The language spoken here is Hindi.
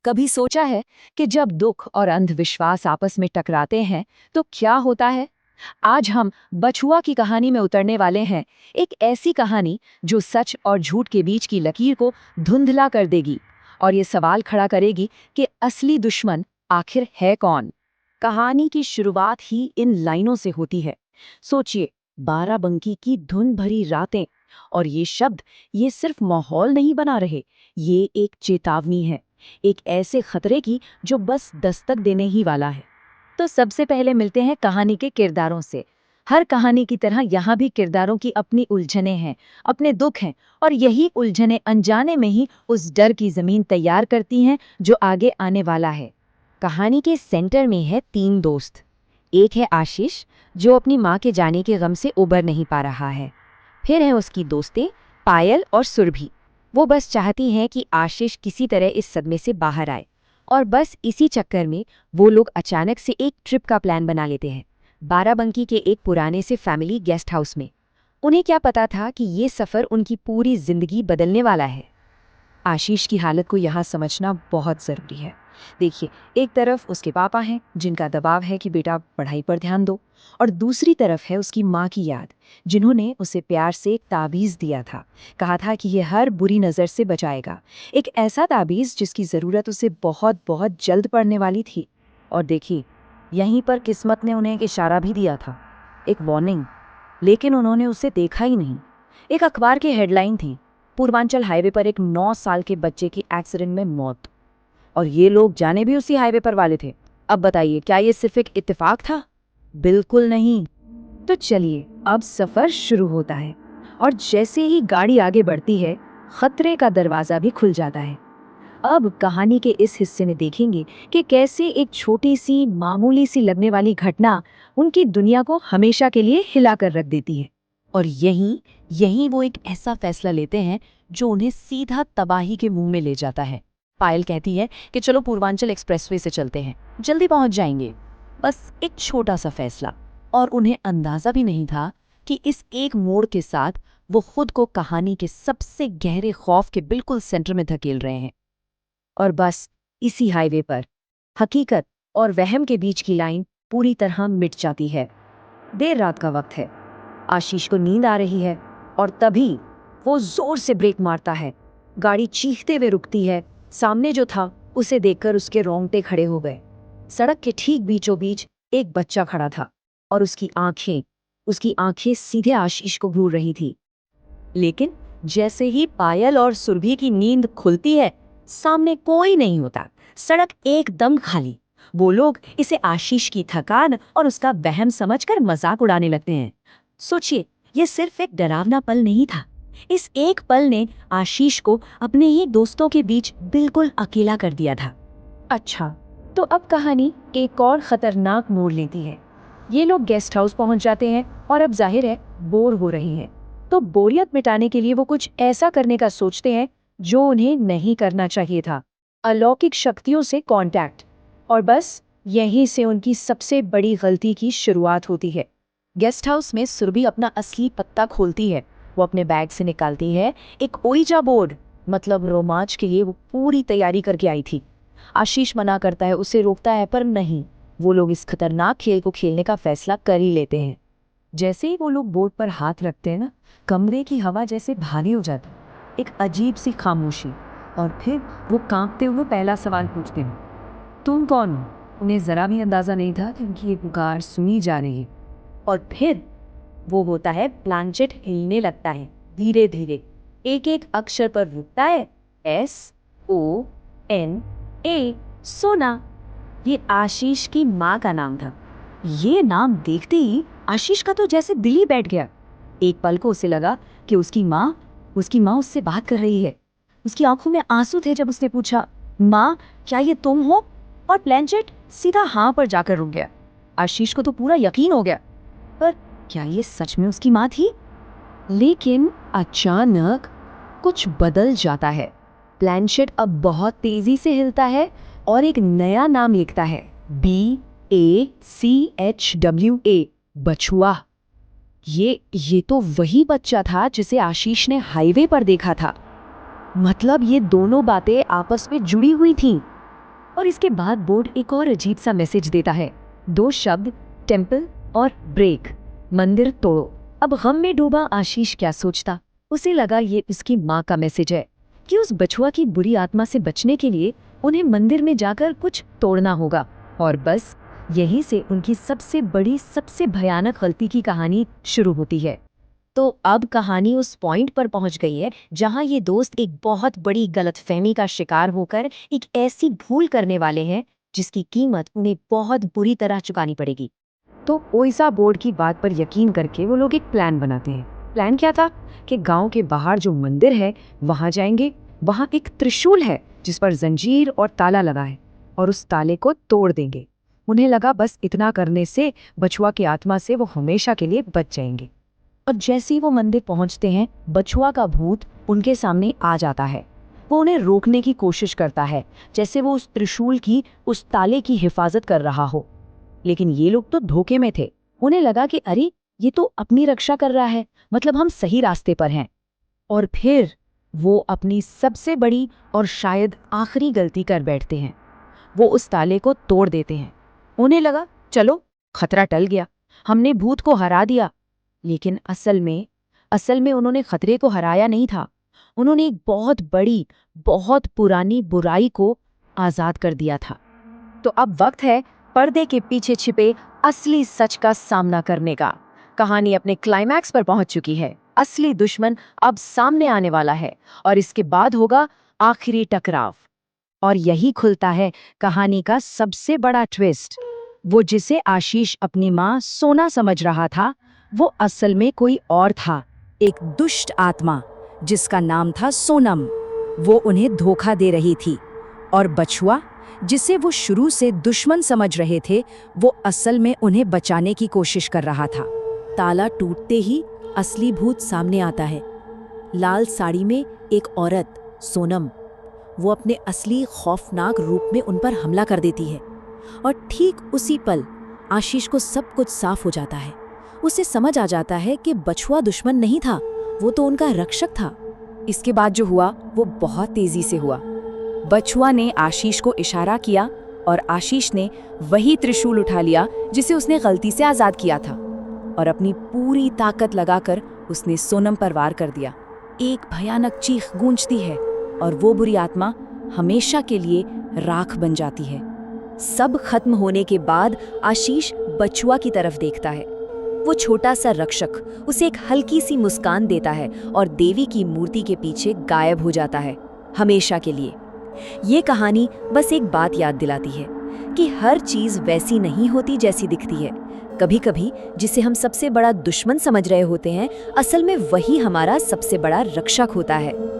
कभी सोचा है कि जब दुख और अंधविश्वास आपस में टकराते हैं तो क्या होता है? आज हम बछुआ की कहानी में उतरने वाले हैं। एक ऐसी कहानी जो सच और झूठ के बीच की लकीर को धुंधला कर देगी और ये सवाल खड़ा करेगी कि असली दुश्मन आखिर है कौन। कहानी की शुरुआत ही इन लाइनों से होती है। सोचिए, बाराबंकी की धुन भरी रातें। और ये शब्द, ये सिर्फ माहौल नहीं बना रहे, ये एक चेतावनी है, एक ऐसे खतरे की जो बस दस्तक देने ही वाला है। तो सबसे पहले मिलते हैं कहानी के किरदारों से। हर कहानी की तरह यहाँ भी किरदारों की अपनी उलझनें हैं, अपने दुख हैं, और यही उलझनें अनजाने में ही उस डर की जमीन तैयार करती हैं जो आगे आने वाला है। कहानी के सेंटर में है तीन दोस्त। एक है आशीष, जो अपनी माँ के जाने के गम से उबर नहीं पा रहा है। फिर है उसकी दोस्तें पायल और सुरभि। वो बस चाहती हैं कि आशीष किसी तरह इस सदमे से बाहर आए। और बस इसी चक्कर में वो लोग अचानक से एक ट्रिप का प्लान बना लेते हैं, बाराबंकी के एक पुराने से फैमिली गेस्ट हाउस में। उन्हें क्या पता था कि ये सफ़र उनकी पूरी जिंदगी बदलने वाला है। आशीष की हालत को यहाँ समझना बहुत ज़रूरी है। देखिए, एक तरफ उसके पापा हैं जिनका दबाव है कि बेटा पढ़ाई पर ध्यान दो, और दूसरी तरफ है उसकी माँ की याद, जिन्होंने उसे प्यार से एक ताबीज़ दिया था। कहा था कि ये हर बुरी नज़र से बचाएगा। एक ऐसा ताबीज़ जिसकी ज़रूरत उसे बहुत बहुत जल्द पड़ने वाली थी। और देखिए, यहीं पर किस्मत ने उन्हें एक इशारा भी दिया था, एक वार्निंग। लेकिन उन्होंने उसे देखा ही नहीं। एक अखबार की हेडलाइन थी, पूर्वांचल हाईवे पर एक 9 साल के बच्चे की एक्सीडेंट में मौत। और ये लोग जाने भी उसी हाईवे पर वाले थे। अब बताइए, क्या ये सिर्फ एक इत्तेफाक था? बिल्कुल नहीं। तो चलिए, अब सफर शुरू होता है, और जैसे ही गाड़ी आगे बढ़ती है, खतरे का दरवाजा भी खुल जाता है। अब कहानी के इस हिस्से में देखेंगे कि कैसे एक छोटी सी मामूली सी लगने वाली घटना उनकी दुनिया को हमेशा के लिए हिला कर रख देती है। और यहीं यहीं वो एक ऐसा फैसला लेते हैं जो उन्हें सीधा तबाही के मुंह में ले जाता है। पायल कहती है कि चलो पूर्वांचल एक्सप्रेसवे से चलते हैं, जल्दी पहुंच जाएंगे। बस एक छोटा सा फैसला, और उन्हें अंदाजा भी नहीं था कि इस एक मोड़ के साथ वो खुद को कहानी के सबसे गहरे खौफ के बिल्कुल सेंटर में धकेल रहे हैं। और बस इसी हाईवे पर हकीकत और वहम के बीच की लाइन पूरी तरह मिट जाती है। देर रात का वक्त है, आशीष को नींद आ रही है, और तभी वो जोर से ब्रेक मारता है। गाड़ी चीखते हुए रुकती है। सामने जो था, उसे देखकर उसके रोंगटे खड़े हो गए। सड़क के ठीक बीचों बीच एक बच्चा खड़ा था, और उसकी आंखें सीधे आशीष को घूर रही थी। लेकिन जैसे ही पायल और सुरभि की नींद खुलती है, सामने कोई नहीं होता, सड़क एकदम खाली। वो लोग इसे आशीष की थकान और उसका वहम समझकर मजाक उड़ाने लगते हैं। सोचिए, ये सिर्फ एक डरावना पल नहीं था। इस एक पल ने आशीष को अपने ही दोस्तों के बीच बिल्कुल अकेला कर दिया था। अच्छा, तो अब कहानी एक और खतरनाक मोड़ लेती है। ये लोग गेस्ट हाउस पहुंच जाते हैं, और अब जाहिर है बोर हो रहे हैं। तो बोरियत मिटाने के लिए वो कुछ ऐसा करने का सोचते हैं जो उन्हें नहीं करना चाहिए था, अलौकिक शक्तियों से कांटेक्ट। और बस यहीं से उनकी सबसे बड़ी गलती की शुरुआत होती है। गेस्ट हाउस में सुरभि अपना असली पत्ता खोलती है। वो अपने बैग से निकालती है एक ओइजा बोर्ड, मतलब रोमांच के लिए वो पूरी तैयारी करके आई थी। आशीष मना करता है, उसे रोकता है, पर नहीं, वो लोग इस खतरनाक खेल को खेलने का फैसला कर ही लेते हैं। जैसे ही वो लोग बोर्ड पर हाथ रखते हैं ना, कमरे की हवा जैसे भारी हो जाती, एक अजीब सी खामोशी। और फिर वो कांपते हुए पहला सवाल पूछते हैं, तुम कौन हो? उन्हें जरा भी अंदाजा नहीं था कि उनकी ये पुकार सुनी जा रही है। और फिर वो होता है, प्लानचेट हिलने लगता है धीरे धीरे, एक एक अक्षर पर रुकता है। SONA, सोना। ये आशीष की माँ का नाम था। ये नाम देखते ही आशीष का तो जैसे दिल ही बैठ गया। एक पल को उसे लगा कि उसकी माँ उससे बात कर रही है। उसकी आंखों में आंसू थे जब उसने पूछा, माँ, क्या ये तुम हो? और प्लेनचेट सीधा हाँ पर जाकर रुक गया। आशीष को तो पूरा यकीन हो गया, पर क्या ये सच में उसकी माँ थी? लेकिन अचानक कुछ बदल जाता है। प्लेनचेट अब बहुत तेजी से हिलता है और एक नया नाम लिखता है, BACHWA, बछुआ। ये तो वही बच्चा था जिसे आशीष ने हाईवे पर देखा था। मतलब ये दोनों बातें आपस में जुड़ी हुई थीं। और इसके बाद बोर्ड एक और अजीब सा मैसेज देता है। 2 शब्द, टेम्पल और ब्रेक, मंदिर तोड़ो। अब गम में डूबा आशीष क्या सोचता। उसे लगा ये उसकी माँ का मैसेज है कि उस बछुआ की बुरी आत्मा से बचने के लिए उन्हें मंदिर में जाकर कुछ तोड़ना होगा। और बस यहीं से उनकी सबसे बड़ी, सबसे भयानक गलती की कहानी शुरू होती है। तो अब कहानी उस पॉइंट पर पहुंच गई है जहां ये दोस्त एक बहुत बड़ी गलतफहमी का शिकार होकर एक ऐसी भूल करने वाले हैं जिसकी कीमत उन्हें बहुत बुरी तरह चुकानी पड़ेगी। तो ओइसा बोर्ड की बात पर यकीन करके वो लोग एक प्लान बनाते हैं। प्लान क्या था कि गांव के बाहर जो मंदिर है वहां जाएंगे। वहां एक त्रिशूल है जिस पर जंजीर और ताला लगा है, और उस ताले को तोड़ देंगे। उन्हें लगा बस इतना करने से बछुआ की आत्मा से वो हमेशा के लिए बच जाएंगे। और जैसे ही वो मंदिर पहुंचते हैं, बछुआ का भूत उनके सामने आ जाता है। वो उन्हें रोकने की कोशिश करता है, जैसे वो उस त्रिशूल की, उस ताले की हिफाजत कर रहा हो। लेकिन ये लोग तो धोखे में थे। उन्हें लगा कि अरे ये तो अपनी रक्षा कर रहा है, मतलब हम सही रास्ते पर हैं। और फिर वो अपनी सबसे बड़ी और शायद आखिरी गलती कर बैठते हैं। वो उस ताले को तोड़ देते हैं। उन्हें लगा चलो खतरा टल गया, हमने भूत को हरा दिया। लेकिन असल में उन्होंने खतरे को हराया नहीं था। उन्होंने एक बहुत बड़ी, बहुत पुरानी बुराई को आजाद कर दिया था। तो अब वक्त है पर्दे के पीछे छिपे असली सच का सामना करने का। कहानी अपने क्लाइमैक्स पर पहुंच चुकी है। असली दुश्मन अब सामने आने वाला है और इसके बाद होगा आखिरी टकराव। और यही खुलता है कहानी का सबसे बड़ा ट्विस्ट। वो जिसे आशीष अपनी माँ सोना समझ रहा था, वो असल में कोई और था। एक दुष्ट आत्मा जिसका नाम था सोनम। वो उन्हें धोखा दे रही थी। और बछुआ, जिसे वो शुरू से दुश्मन समझ रहे थे, वो असल में उन्हें बचाने की कोशिश कर रहा था। ताला टूटते ही असली भूत सामने आता है। लाल साड़ी में एक औरत, सोनम। वो अपने असली खौफनाक रूप में उन पर हमला कर देती है। और ठीक उसी पल आशीष को सब कुछ साफ हो जाता है। उसे समझ आ जाता है कि बछुआ दुश्मन नहीं था, वो तो उनका रक्षक था। इसके बाद जो हुआ वो बहुत तेजी से हुआ। बछुआ ने आशीष को इशारा किया और आशीष ने वही त्रिशूल उठा लिया जिसे उसने गलती से आजाद किया था, और अपनी पूरी ताकत लगाकर उसने सोनम पर वार कर दिया। एक भयानक चीख गूंजती है और वो बुरी आत्मा हमेशा के लिए राख बन जाती है। सब खत्म होने के बाद आशीष बछुआ की तरफ देखता है। वो छोटा सा रक्षक उसे एक हल्की सी मुस्कान देता है और देवी की मूर्ति के पीछे गायब हो जाता है, हमेशा के लिए। ये कहानी बस एक बात याद दिलाती है कि हर चीज वैसी नहीं होती जैसी दिखती है। कभी-कभी जिसे हम सबसे बड़ा दुश्मन समझ रहे होते हैं, असल में वही हमारा सबसे बड़ा रक्षक होता है।